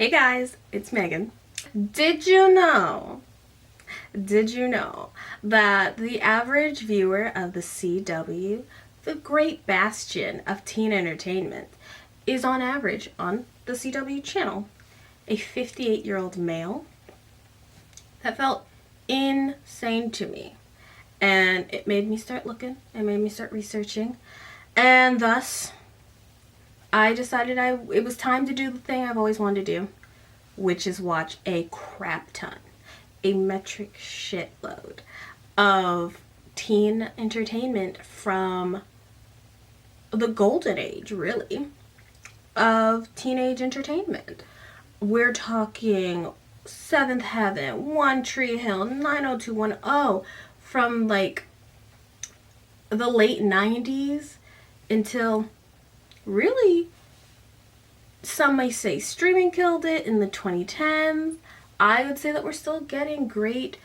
Hey guys, it's Megan. Did you know that the average viewer of the CW, the great bastion of teen entertainment, is on average on the CW channel a 58-year-old male? That felt insane to me. And it made me start looking, it made me start researching, and thus I decided it was time to do the thing I've always wanted to do, which is watch a crap ton, a metric shitload of teen entertainment from the golden age, really, of teenage entertainment. We're talking Seventh Heaven, One Tree Hill, 90210, from like the late 90s until really, some may say streaming killed it in the 2010s. I would say that we're still getting great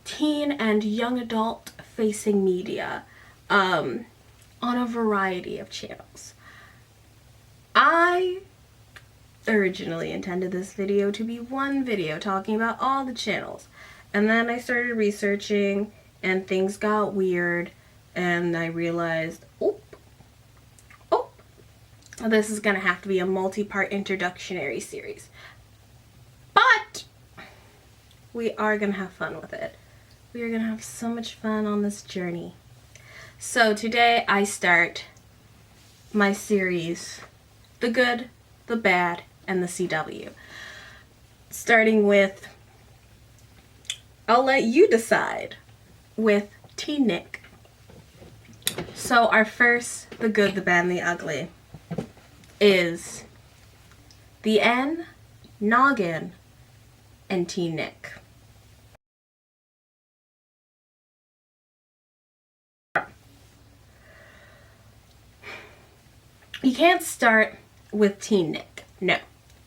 teen and young adult facing media on a variety of channels. I originally intended this video to be one video talking about all the channels, and then I started researching and things got weird and I realized, this is gonna have to be a multi-part introductionary series. But we are gonna have fun with it. We are gonna have so much fun on this journey. So today I start my series, The Good, the Bad, and the CW. Starting with, I'll let you decide, with TeeNick. So our first The Good, the Bad, and the Ugly is the N, Noggin, and TeeNick. You can't start with TeeNick. No.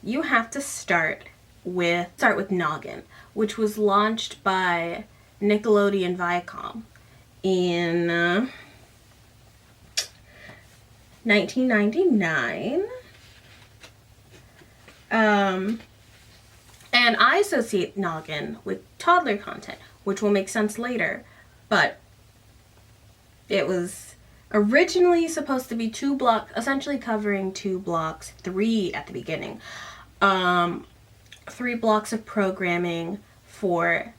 You have to start with Noggin, which was launched by Nickelodeon Viacom in 1999. And I associate Noggin with toddler content, which will make sense later, but it was originally supposed to be 2 blocks, essentially covering 2 blocks, 3 at the beginning. 3 blocks of programming for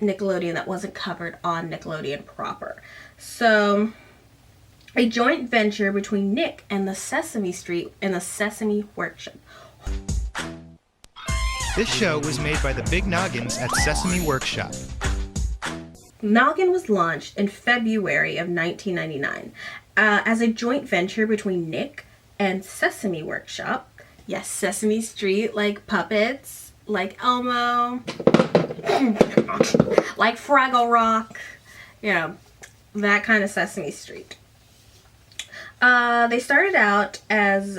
Nickelodeon that wasn't covered on Nickelodeon proper. So a joint venture between Nick and the Sesame Street and the Sesame Workshop. This show was made by the Big Noggins at Sesame Workshop. Noggin was launched in February of 1999 as a joint venture between Nick and Sesame Workshop. Yes, Sesame Street, like puppets, like Elmo, like Fraggle Rock, you know, that kind of Sesame Street. They started out as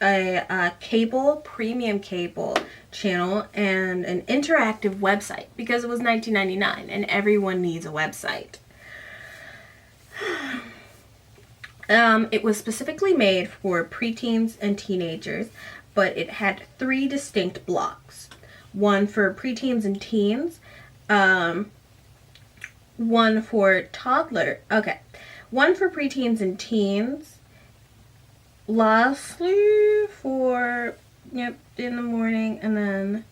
a premium cable channel and an interactive website because it was 1999 and everyone needs a website. It was specifically made for preteens and teenagers, but it had 3 distinct blocks. One for preteens and teens, one for one for preteens and teens, lastly for, in the morning, and then,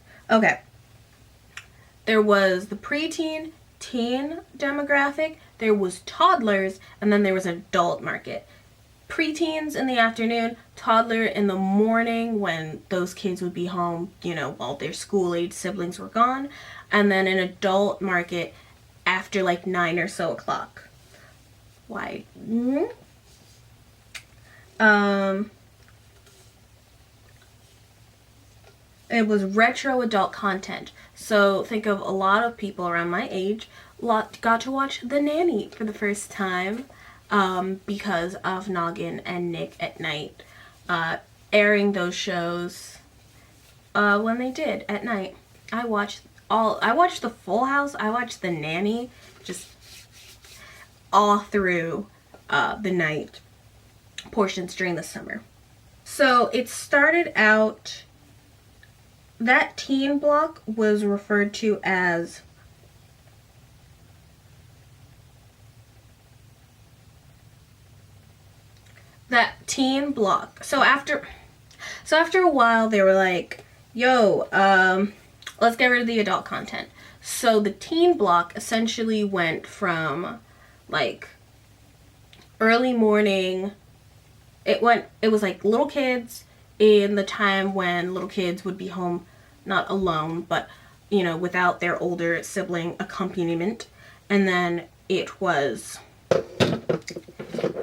there was the preteen, teen demographic, there was toddlers, and then there was adult market. Preteens in the afternoon, toddler in the morning when those kids would be home, while their school-age siblings were gone, and then an adult market after like 9 or so o'clock. Why? It was retro adult content. So think of a lot of people around my age got to watch The Nanny for the first time because of Noggin and Nick at Night airing those shows when they did at night. I watched the Full House, I watched The Nanny, just all through the night portions during the summer. So it started out that teen block was referred to as that teen block. So after a while, they were like, yo, let's get rid of the adult content. So the teen block essentially went from like early morning. It was like little kids in the time when little kids would be home, not alone, but, you know, without their older sibling accompaniment. And then it was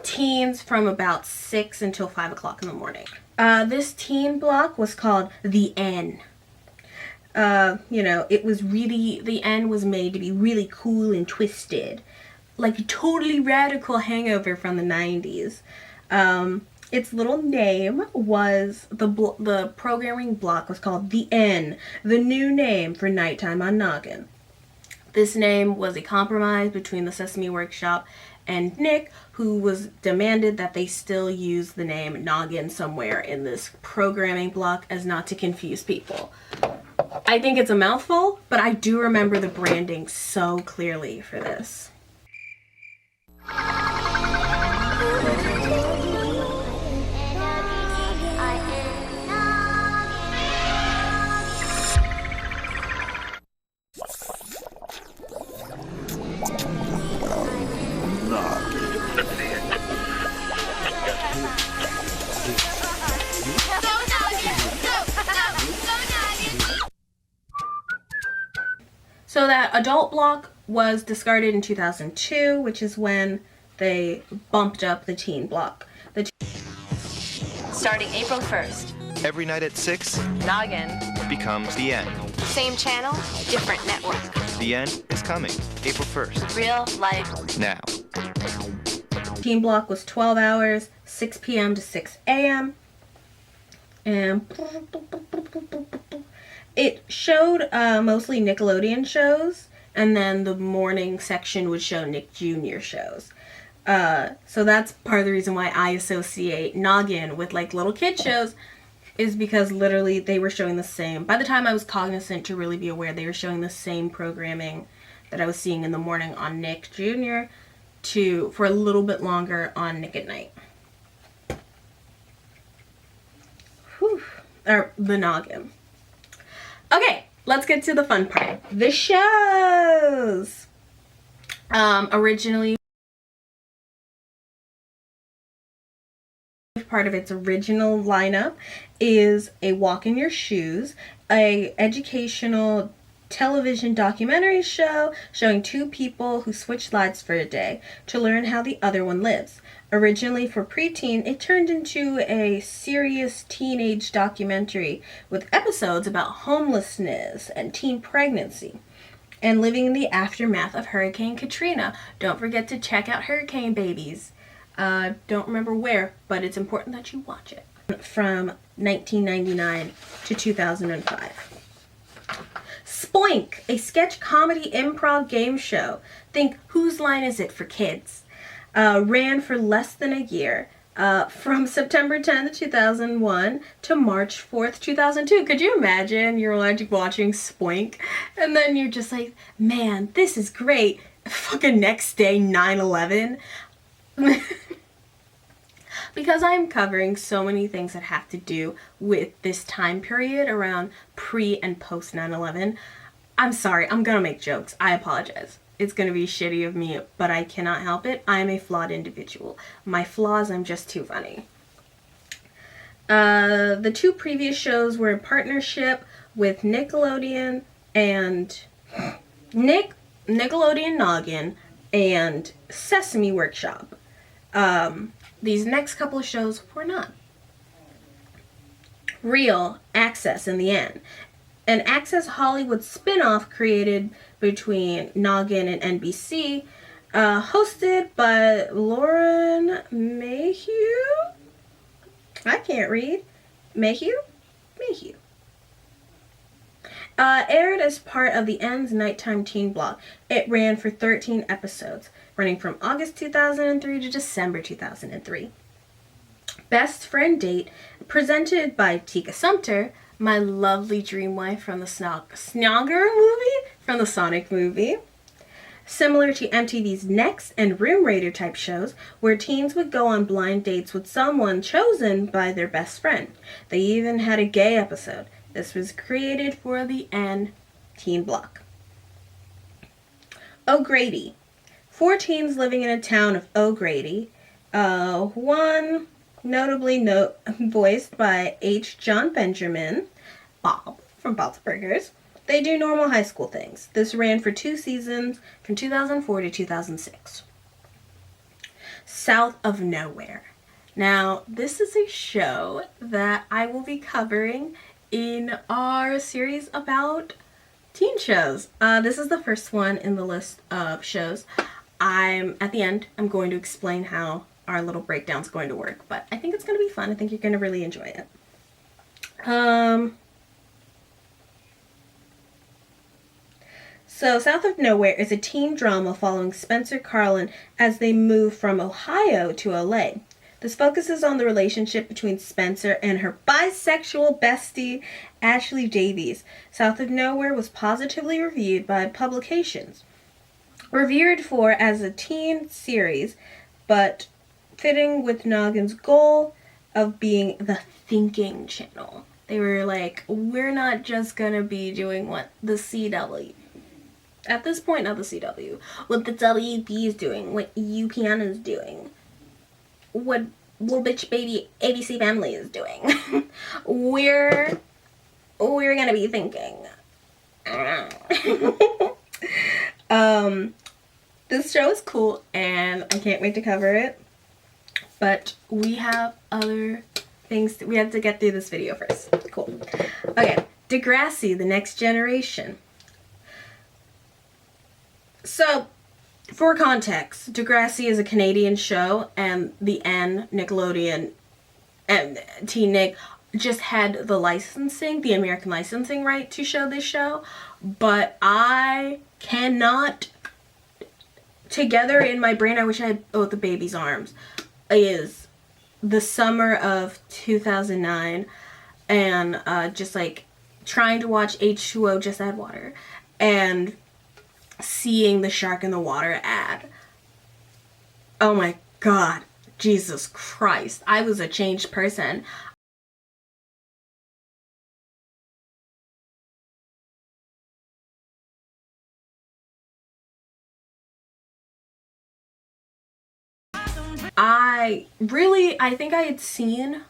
teens from about 6 until 5 o'clock in the morning. This teen block was called The N. You know, it was really, the N was made to be really cool and twisted. Like a totally radical hangover from the 90s. Its little name was, the programming block was called The N, the new name for nighttime on Noggin. This name was a compromise between the Sesame Workshop and Nick, who was demanded that they still use the name Noggin somewhere in this programming block as not to confuse people. I think it's a mouthful, but I do remember the branding so clearly for this. So that adult block was discarded in 2002, which is when they bumped up the teen block. Starting April 1st. Every night at 6 Noggin. becomes The End. Same channel, different network. The End is coming April 1st. Real life. Now. Teen block was 12 hours, 6 p.m. to 6 a.m. And it showed mostly Nickelodeon shows, and then the morning section would show Nick Jr. shows. So that's part of the reason why I associate Noggin with like little kid shows, is because literally they were showing the same. By the time I was cognizant to really be aware, they were showing the same programming that I was seeing in the morning on Nick Jr. for a little bit longer on Nick at Night. Whew. Or the Noggin. Okay, let's get to the fun part. The shows! Originally, part of its original lineup is A Walk in Your Shoes, a educational television documentary show showing two people who switch lives for a day to learn how the other one lives. Originally for preteen, it turned into a serious teenage documentary with episodes about homelessness and teen pregnancy and living in the aftermath of Hurricane Katrina. Don't forget to check out Hurricane Babies. Don't remember where, but it's important that you watch it. From 1999 to 2005. Spoink, a sketch comedy improv game show. Think Whose Line Is It for Kids. Ran for less than a year, from September 10th, 2001 to March 4th, 2002. Could you imagine you're like watching Spoink and then you're just like, man, this is great. Fucking next day, 9/11. Because I'm covering so many things that have to do with this time period around pre and post 9/11, I'm sorry, I'm gonna make jokes. I apologize. It's gonna be shitty of me, but I cannot help it. I'm a flawed individual. My flaws, I'm just too funny. The two previous shows were in partnership with Nickelodeon and Nickelodeon Noggin and Sesame Workshop. These next couple of shows were not. Real Access in the End. An Access Hollywood spin-off created between Noggin and NBC, hosted by Lauren Mayhew. I can't read. Mayhew? Aired as part of the End's nighttime teen block. It ran for 13 episodes, running from August 2003 to December 2003. Best Friend Date, presented by Tika Sumter, my lovely dream wife from the Snogger movie, from the Sonic movie. Similar to MTV's Next and Room Raider type shows, where teens would go on blind dates with someone chosen by their best friend. They even had a gay episode. This was created for the N teen block. O'Grady. 4 teens living in a town of O'Grady. One notably voiced by H. John Benjamin, Bob from Bob's Burgers. They do normal high school things. This ran for 2 seasons from 2004 to 2006. South of Nowhere. Now, this is a show that I will be covering in our series about teen shows. This is the first one in the list of shows. At the end, I'm going to explain how our little breakdown's going to work, but I think it's going to be fun. I think you're going to really enjoy it. So South of Nowhere is a teen drama following Spencer Carlin as they move from Ohio to LA. This focuses on the relationship between Spencer and her bisexual bestie, Ashley Davies. South of Nowhere was positively reviewed by publications. Revered for as a teen series, but fitting with Noggin's goal of being the thinking channel. They were like, we're not just gonna be doing what the CW. At this point, not the CW. What the WB is doing. What UPN is doing. What Little Bitch Baby ABC Family is doing. we're gonna be thinking. This show is cool, and I can't wait to cover it. But we have other things. We have to get through this video first. Cool. Okay. Degrassi, The Next Generation. So, for context, Degrassi is a Canadian show, and the N, Nickelodeon, and TeeNick just had the licensing, the American licensing right to show this show, but I cannot, together in my brain, I wish I had both the baby's arms, is the summer of 2009, and just like trying to watch H2O, Just Add Water, and seeing the shark in the water ad. Oh my god, Jesus Christ, I was a changed person. I think I had seen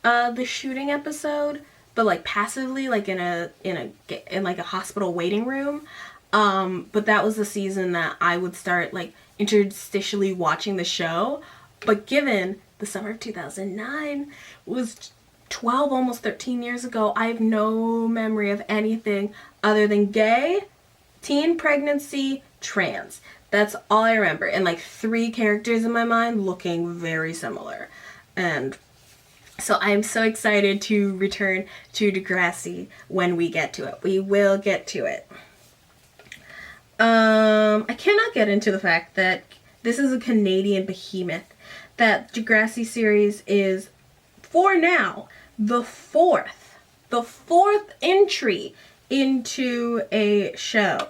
the shooting episode, but like passively, like in like a hospital waiting room. But that was the season that I would start like interstitially watching the show. But given the summer of 2009 was 12, almost 13 years ago, I have no memory of anything other than gay, teen pregnancy, trans. That's all I remember. And like 3 characters in my mind looking very similar. And so I'm so excited to return to Degrassi when we get to it. We will get to it. I cannot get into the fact that this is a Canadian behemoth. That Degrassi series is, for now, the fourth entry into a show,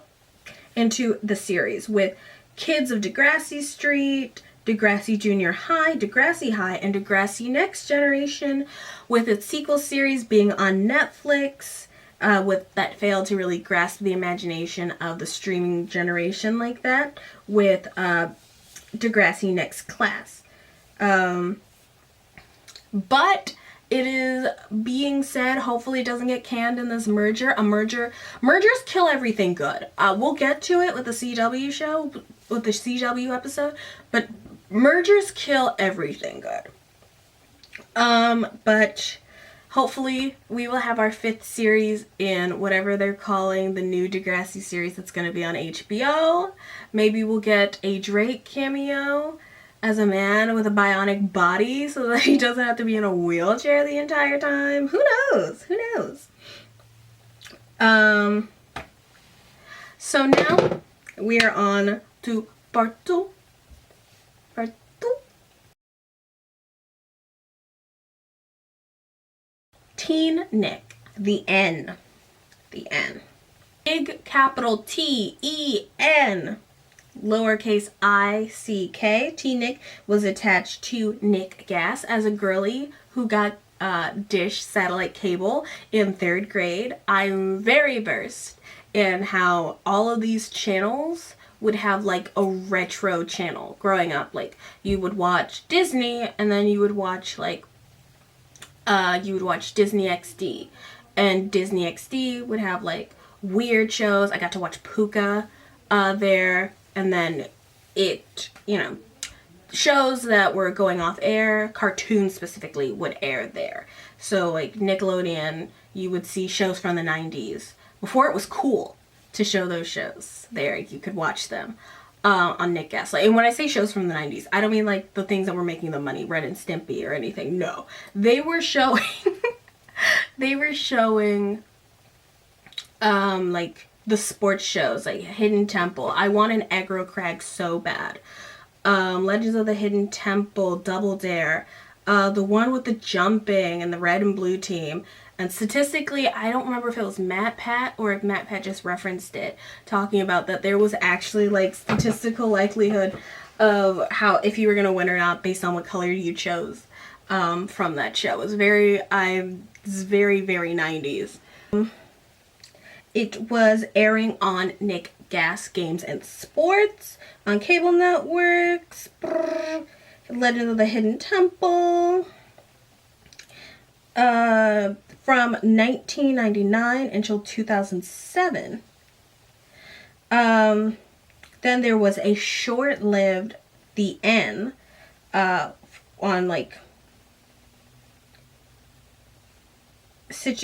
into the series, with Kids of Degrassi Street, Degrassi Junior High, Degrassi High, and Degrassi Next Generation, with its sequel series being on Netflix, that failed to really grasp the imagination of the streaming generation like that, with Degrassi Next Class. But it is being said, hopefully it doesn't get canned in this merger. Mergers kill everything good. We'll get to it with the CW show, with the CW episode, but mergers kill everything good. But hopefully we will have our 5th series in whatever they're calling the new Degrassi series that's going to be on HBO. Maybe we'll get a Drake cameo as a man with a bionic body so that he doesn't have to be in a wheelchair the entire time. Who knows? Who knows? So now we are on to part 2. TeeNick, the N. The N. Big capital T-E-N. Lowercase I-C-K. TeeNick was attached to Nick Gas as a girly who got dish satellite cable in 3rd grade. I'm very versed in how all of these channels would have like a retro channel growing up. Like you would watch Disney and then you would watch like Disney XD, and Disney XD would have like weird shows. I got to watch Puka there, and then it, shows that were going off air, cartoons specifically, would air there. So like Nickelodeon, you would see shows from the 90s. Before it was cool to show those shows there, you could watch them on Nick Gas. Like, and when I say shows from the 90s, I don't mean like the things that were making the money, Ren and Stimpy or anything. No. They were showing like the sports shows, like Hidden Temple. I want an aggro crag so bad. Legends of the Hidden Temple, Double Dare, the one with the jumping and the red and blue team. And statistically, I don't remember if it was Matt Pat or if Matt Pat just referenced it, talking about that there was actually like statistical likelihood of how, if you were going to win or not based on what color you chose from that show. It was very, very 90s. It was airing on Nick Gas Games and Sports, on cable networks, Legend of the Hidden Temple, from 1999 until 2007. Then there was a short-lived The N on like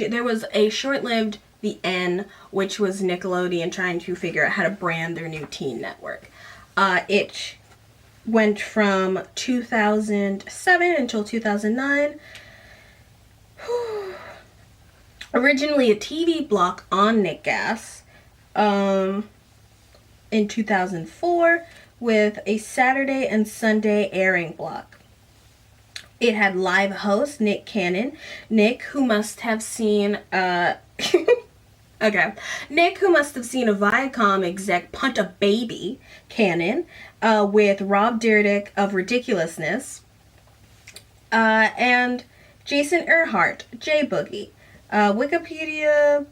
there was a short-lived The N, which was Nickelodeon trying to figure out how to brand their new teen network. It went from 2007 until 2009. Originally a TV block on Nick Gas in 2004 with a Saturday and Sunday airing block. It had live host Nick Cannon. Nick, who must have seen Nick, who must have seen a Viacom exec punt a baby, Cannon, with Rob Dyrdek of Ridiculousness, and Jason Earhart, J-Boogie. Wikipedia,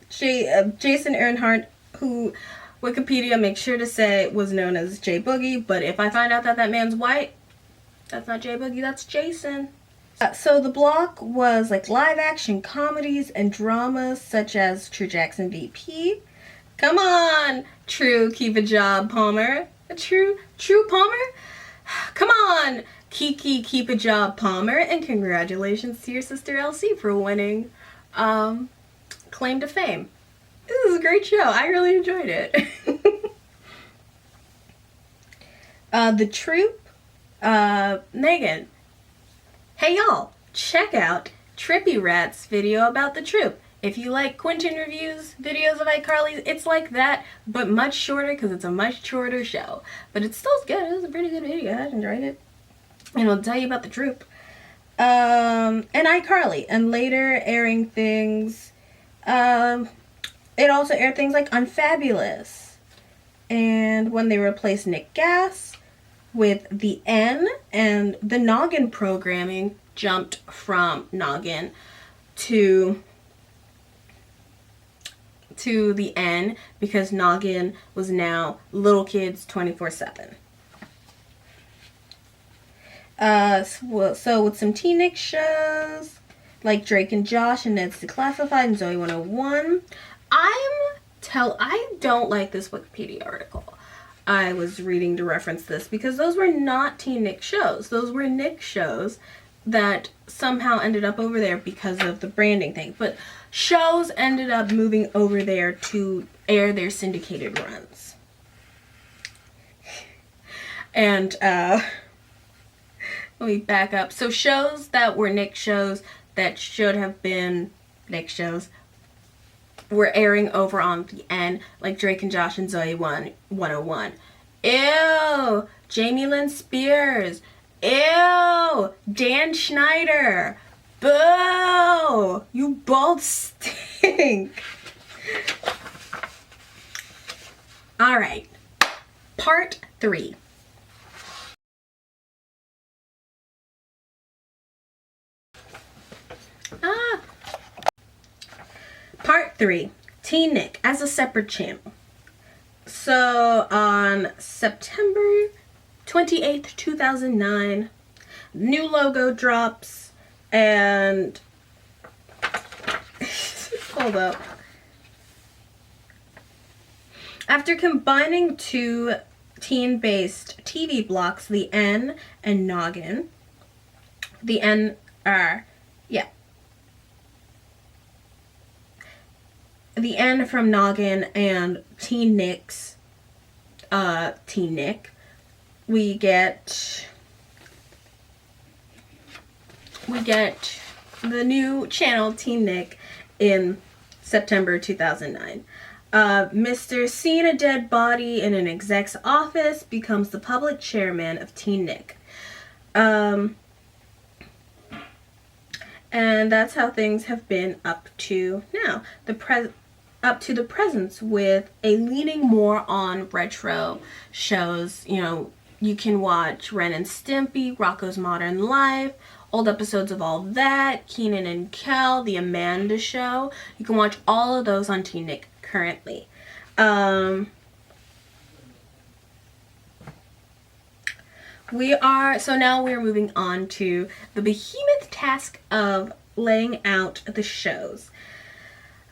Jason Earhart, who Wikipedia makes sure to say was known as J-Boogie, but if I find out that that man's white, that's not J-Boogie, that's Jason. So the block was like live action comedies and dramas such as True Jackson VP. Come on, True, keep a job, Palmer. True Palmer? Come on, Kiki, keep a job, Palmer. And congratulations to your sister Elsie for winning claim to fame. This is a great show. I really enjoyed it. The Troop, Megan. Hey y'all, check out Trippy Rat's video about The Troop. If you like Quintin reviews videos of iCarly, it's like that, but much shorter because it's a much shorter show. But it's still good. It was a pretty good video. I enjoyed it. And I'll tell you about The Troop. And iCarly. And later airing things. It also aired things like Unfabulous. And when they replaced Nick Gas with The N, and the Noggin programming jumped from Noggin to The N because Noggin was now little kids 24/7. So with some TeeNick shows like Drake and Josh and Ned's Declassified and Zoe 101, I don't like this Wikipedia article. I was reading to reference this because those were not TeeNick shows. Those were Nick shows that somehow ended up over there because of the branding thing. But shows ended up moving over there to air their syndicated runs. And let me back up. So shows that were Nick shows that should have been Nick shows were airing over on The N, like Drake and Josh and Zoe 101. Ew! Jamie Lynn Spears. Ew! Dan Schneider. Boo! You both stink. All right. Part 3. Part 3. TeeNick as a separate channel. So on September 28th, 2009, new logo drops and hold up. After combining two teen-based TV blocks, The N and Noggin, The N from Noggin and TeeNick's TeeNick, we get the new channel TeeNick in September 2009. Mr. Seeing a dead body in an exec's office becomes the public chairman of TeeNick. And that's how things have been up to now. Up to the present, with a leaning more on retro shows. You know, you can watch Ren and Stimpy, Rocko's Modern Life, old episodes of all that, Kenan and Kel, The Amanda Show. You can watch all of those on TeeNick currently. So now we're moving on to the behemoth task of laying out the shows.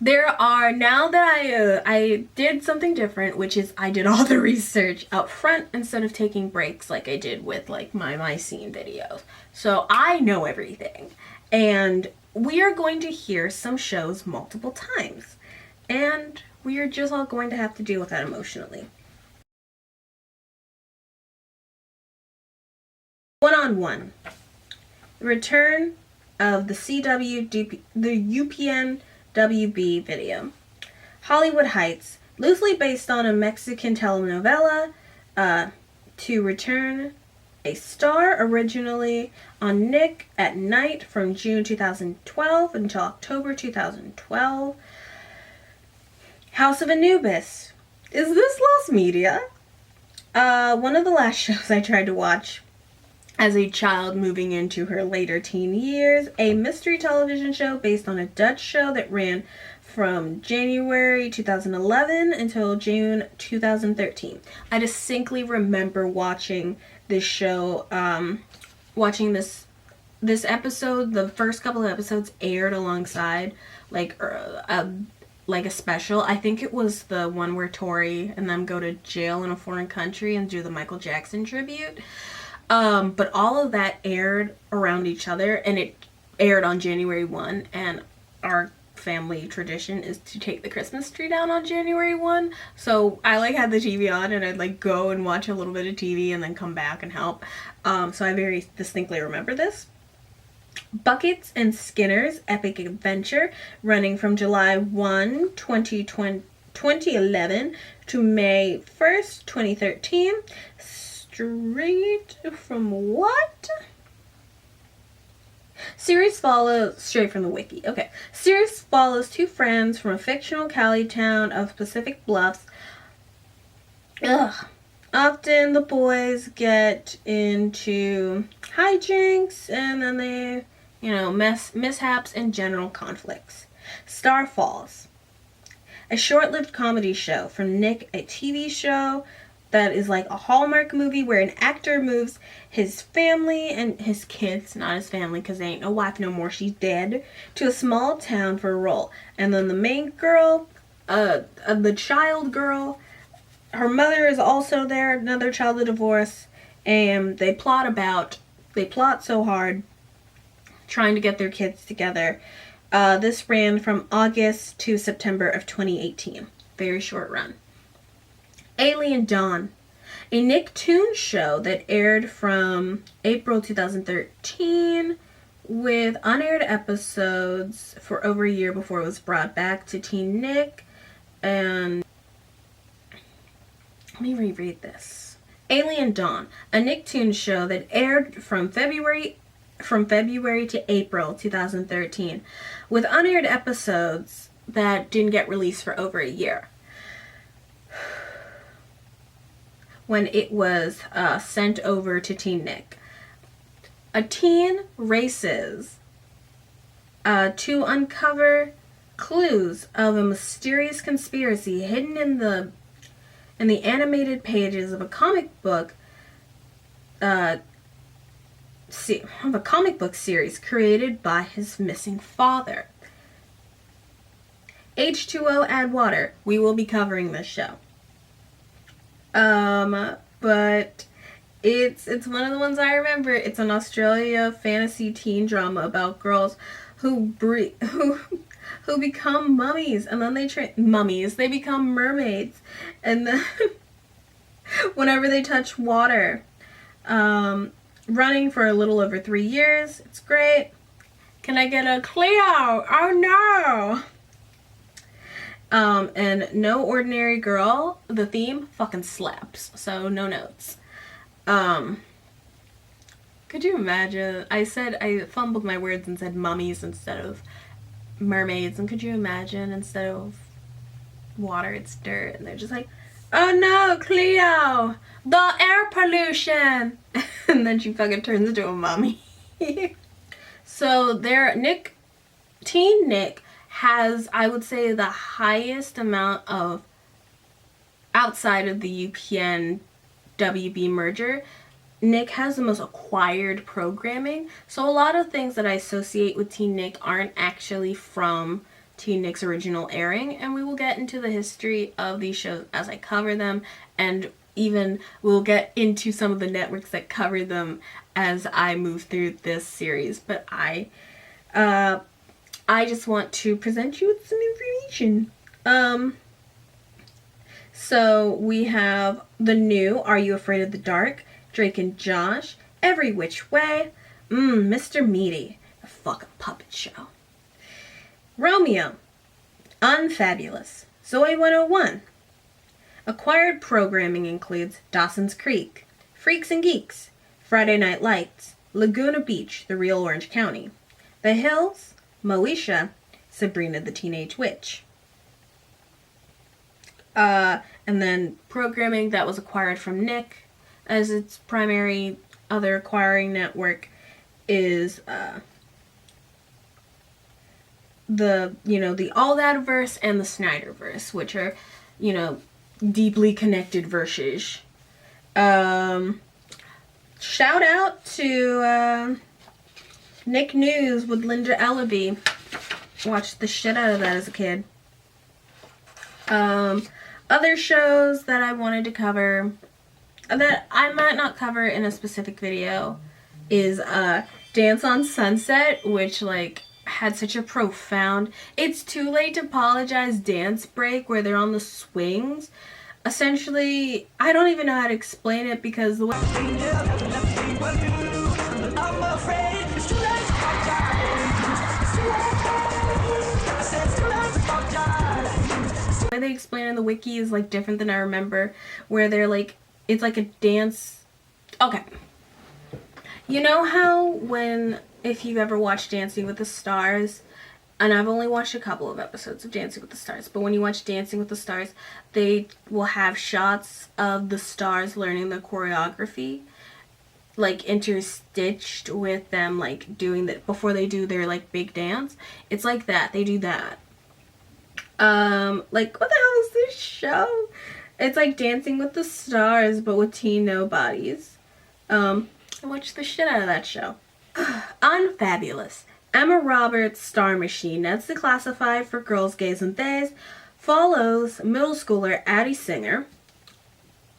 There are, now that I did something different, which is I did all the research up front instead of taking breaks like I did with like my scene videos. So I know everything. And we are going to hear some shows multiple times. And we are just all going to have to deal with that emotionally. One-on-one. Return of the UPN WB video. Hollywood Heights, loosely based on a Mexican telenovela, to return a star originally on Nick at Night from June 2012 until October 2012. House of Anubis. Is this lost media? One of the last shows I tried to watch as a child moving into her later teen years, a mystery television show based on a Dutch show that ran from January 2011 until June 2013. I distinctly remember watching this show, watching this episode. The first couple of episodes aired alongside like a special. I think it was the one where Tori and them go to jail in a foreign country and do the Michael Jackson tribute. But all of that aired around each other, and it aired on January 1, and our family tradition is to take the Christmas tree down on January 1, so I like had the TV on, and I'd like go and watch a little bit of TV and then come back and help. So I very distinctly remember this. Buckets and Skinner's Epic Adventure, running from July 1, 2011 to May 1st, 2013. Straight from what? Series follows, straight from the wiki. Okay. Series follows two friends from a fictional Cali town of Pacific Bluffs. Often the boys get into hijinks and then they, mishaps and general conflicts. Star Falls. A short-lived comedy show from Nick, a TV show that is like a Hallmark movie where an actor moves his family and his kids, not his family because they ain't no wife no more, she's dead, to a small town for a role. And then the main girl, the child girl, her mother is also there, another child of divorce, and they plot so hard trying to get their kids together. This ran from August to September of 2018. Very short run. Alien Dawn, a Nicktoons show that aired from April 2013 with unaired episodes for over a year before it was brought back to TeeNick. And let me reread this. Alien Dawn, a Nicktoons show that aired from February from February to April 2013, with unaired episodes that didn't get released for over a year. When it was sent over to TeeNick. A teen races to uncover clues of a mysterious conspiracy hidden in the animated pages of a comic book series created by his missing father. H2O add water. We will be covering this show. But it's one of the ones I remember. It's an Australia fantasy teen drama about girls who become mummies, and then they become mermaids, and then whenever they touch water. Running for a little over 3 years. It's great. Can I get a Cleo? Oh no! And No Ordinary Girl, the theme fucking slaps, so no notes. Could you imagine? I fumbled my words and said mummies instead of mermaids, and could you imagine instead of water it's dirt, and they're just like, oh no, Cleo, the air pollution, and then she fucking turns into a mummy. So TeeNick has, I would say, the highest amount of, outside of the UPN WB merger, Nick has the most acquired programming. So a lot of things that I associate with TeeNick aren't actually from TeeNick's original airing, and we will get into the history of these shows as I cover them, and even we'll get into some of the networks that cover them as I move through this series. But I just want to present you with some information. So we have the new Are You Afraid of the Dark? Drake and Josh, Every Which Way, Mr. Meaty, a fucking puppet show. Romeo, Unfabulous, Zoe 101. Acquired programming includes Dawson's Creek, Freaks and Geeks, Friday Night Lights, Laguna Beach, The Real Orange County, The Hills, Moesha, Sabrina the Teenage Witch. And then programming that was acquired from Nick as its primary other acquiring network is the All That Verse and the Snyderverse, which are, deeply connected verses. Shout out to Nick News with Linda Ellaby. Watched the shit out of that as a kid. Other shows that I wanted to cover that I might not cover in a specific video is Dance on Sunset, which had such a profound It's Too Late to Apologize dance break where they're on the swings. Essentially, I don't even know how to explain it because the way they explain in the wiki is different than I remember, where they're it's like a dance. Okay. You know how if you've ever watched Dancing with the Stars, and I've only watched a couple of episodes of Dancing with the Stars, but when you watch Dancing with the Stars, they will have shots of the stars learning the choreography, interstitched with them, doing that before they do their, big dance. It's like that. They do that. What the hell is this show? It's like Dancing with the Stars, but with teen nobodies. I watched the shit out of that show. Unfabulous. Emma Roberts' Star Machine, that's declassified for girls, gays, and theys, follows middle schooler Addie Singer,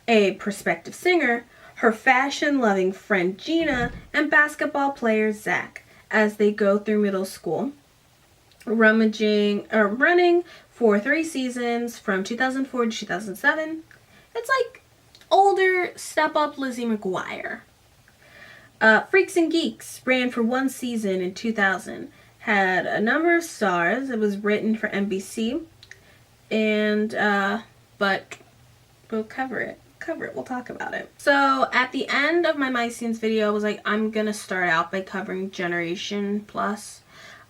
a prospective singer, her fashion-loving friend Gina, and basketball player Zach as they go through middle school, running for 3 seasons from 2004 to 2007. It's older step-up Lizzie McGuire. Freaks and Geeks ran for 1 season in 2000. Had a number of stars. It was written for NBC. And, but we'll cover it. cover it. We'll talk about it. So at the end of my My Scenes video, I was like, I'm gonna start out by covering Generation Plus,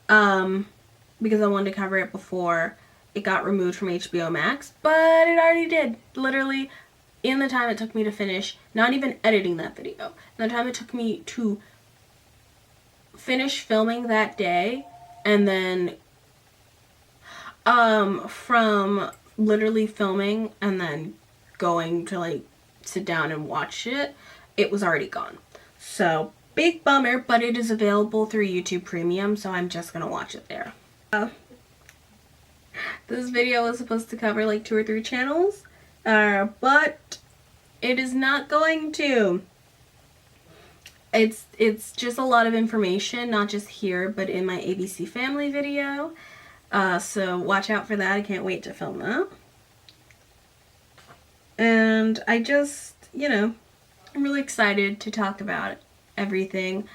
because I wanted to cover it before it got removed from HBO Max, but it already did. Literally, in the time it took me to finish, not even editing that video, in the time it took me to finish filming that day, and then from literally filming and then going to like sit down and watch it, it was already gone. So big bummer, but it is available through YouTube Premium, so I'm just gonna watch it there. This video was supposed to cover like 2 or 3 channels, but it is not going to. It's just a lot of information, not just here, but in my ABC Family video. So watch out for that. I can't wait to film that. And I just, you know, I'm really excited to talk about everything.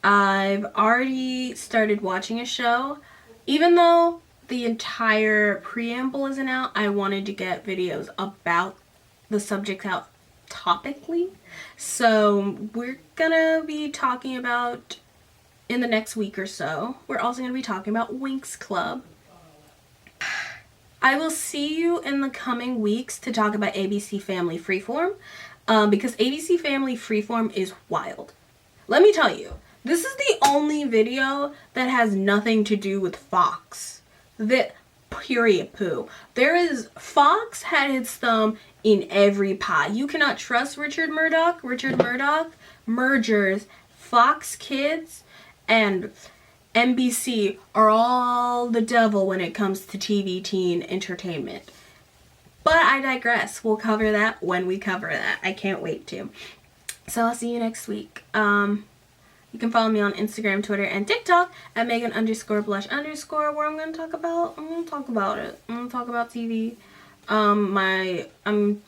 I've already started watching a show. Even though the entire preamble isn't out, I wanted to get videos about the subject out topically. So we're gonna be talking about, in the next week or so, we're also gonna be talking about Winx Club. I will see you in the coming weeks to talk about ABC Family Freeform, because ABC Family Freeform is wild. Let me tell you, this is the only video that has nothing to do with Fox. That period poo. Fox had its thumb in every pie. You cannot trust Richard Murdoch. Richard Murdoch mergers Fox Kids and NBC are all the devil when it comes to TV teen entertainment. But I digress. We'll cover that when we cover that. I can't wait to. So I'll see you next week. You can follow me on Instagram, Twitter, and TikTok at Megan_Blush_, where I'm gonna talk about it. I'm gonna talk about TV. I'm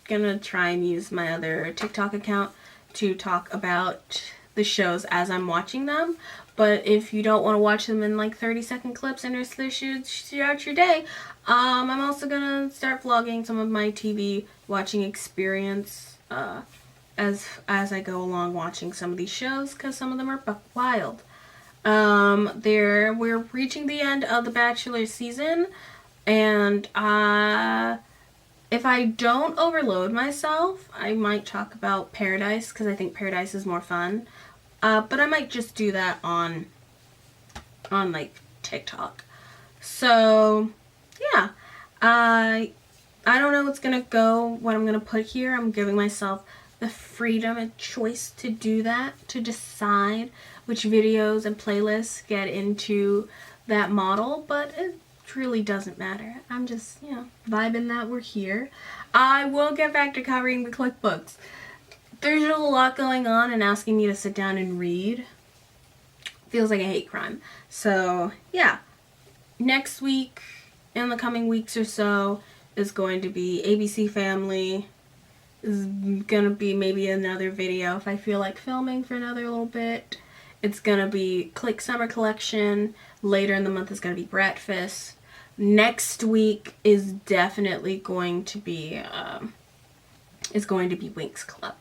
gonna try and use my other TikTok account to talk about the shows as I'm watching them. But if you don't want to watch them in like 30-second clips and just throughout your day, I'm also gonna start vlogging some of my TV watching experience as I go along watching some of these shows, because some of them are buck wild. We're reaching the end of the Bachelor season, and if I don't overload myself, I might talk about Paradise, because I think Paradise is more fun. But I might just do that on like TikTok. So yeah, I don't know what I'm gonna put here. I'm giving myself the freedom and choice to do that, to decide which videos and playlists get into that model, but it really doesn't matter. I'm just, you know, vibing that we're here. I will get back to covering the cookbooks. There's a lot going on, and asking me to sit down and read feels like a hate crime. So yeah, next week, in the coming weeks or so, is going to be ABC Family. Is gonna be maybe another video if I feel like filming for another little bit. It's gonna be Click Summer Collection. Later in the month is gonna be Breakfast. Next week is definitely going to be Winx Club.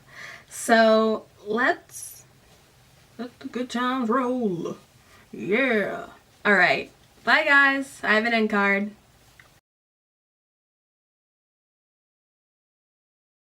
So let the good times roll. Yeah. Alright. Bye guys. I have an end card.